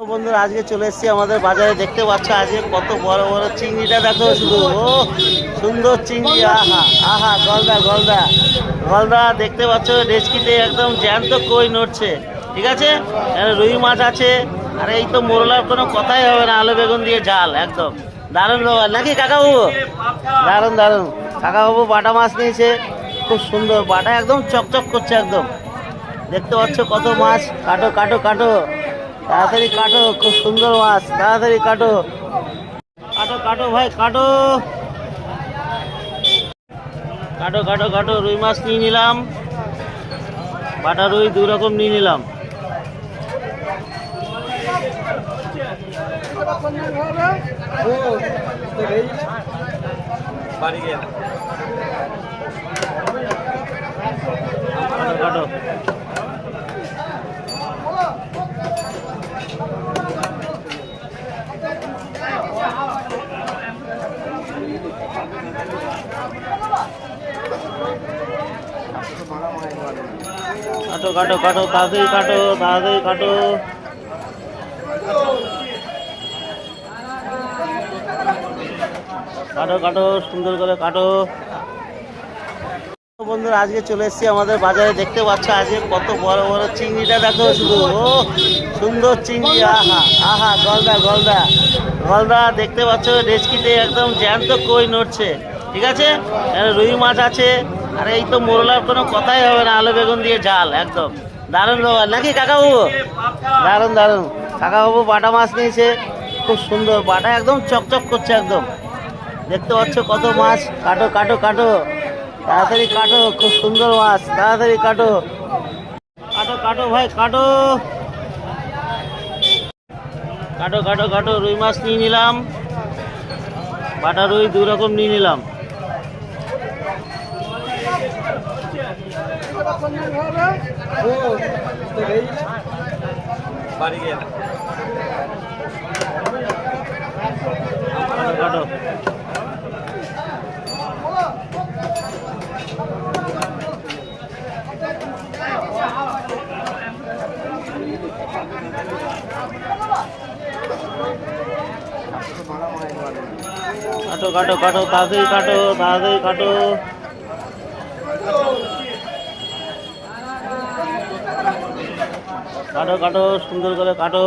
বন্ধুরা আজকে চলে এসেছি আমাদের বাজারে। দেখতে পাচ্ছ আজকে কত বড় বড় চিংড়িটা দেখো শুধু। ও সুন্দর চিংড়ি, আহা আহা, গলদা গলদা গলদা। দেখতে পাচ্ছ ডেচকিতে একদম জ্যান্ত কই নড়ছে। ঠিক আছে, রুই মাছ আছে। আর এই তো মোরলার কোনো কথাই হবে না, আলু বেগুন দিয়ে ঝাল একদম দারুণ ব্যাপার নাকি কাকাবাবু? দারুণ দারুণ। কাকাবাবু বাটা মাছ নিয়েছে, খুব সুন্দর বাটা, একদম চকচক করছে একদম। দেখতে পাচ্ছ কত মাছ। কাটো কাটো কাটো, তাড়াতাড়ি কাটো, খুব সুন্দর মাছ, তাড়াতাড়ি কাটো কাটো কাটো ভাই কাটো কাটো কাটো কাটো। রুই মাছ নিয়ে নিলাম, বাটা রুই দু রকম নিয়ে নিলাম। কাটো কাটো। কাটো কাটো কাটো, তাড়াতাড়ি কাটো, তাড়াতাড়ি কাটো। কাটো কাটো, সুন্দর করে কাটো। বন্ধুরা আজকে চলে এসেছি আমাদের বাজারে। দেখতে পাচ্ছ আজকে কত বড় বড় চিংড়িটা দেখো শুধু। ও সুন্দর চিংড়ি, আহা আহা, গলদা গলদা গলদা। দেখতে পাচ্ছ ডেচকিতে একদম জ্যান্ত কই নড়ছে। ঠিক আছে, রুই মাছ আছে। আর এই তো মোরলার কোনো কথাই হবে না, আলু বেগুন দিয়ে ঝাল একদম দারুণ ব্যাপার নাকি কাকাবাবু? দারুণ দারুণ। কাকাবাবু বাটা মাছ নিয়েছে, খুব সুন্দর বাটা, একদম চকচক করছে একদম। দেখতে পাচ্ছ কত মাছ। কাটো কাটো কাটো, তাড়াতাড়ি কাটো, খুব সুন্দর মাছ, তাড়াতাড়ি কাটো কাটো কাটো ভাই কাটো কাটো কাটো কাটো। রুই মাছ নিয়ে নিলাম, বাটা রুই দু রকম নিয়ে নিলাম। কাটো কাটো কাটো কাটো, তাড়াতাড়ি কাটো, তাড়াতাড়ি কাটো কাটো কাটো, সুন্দর করে কাটো।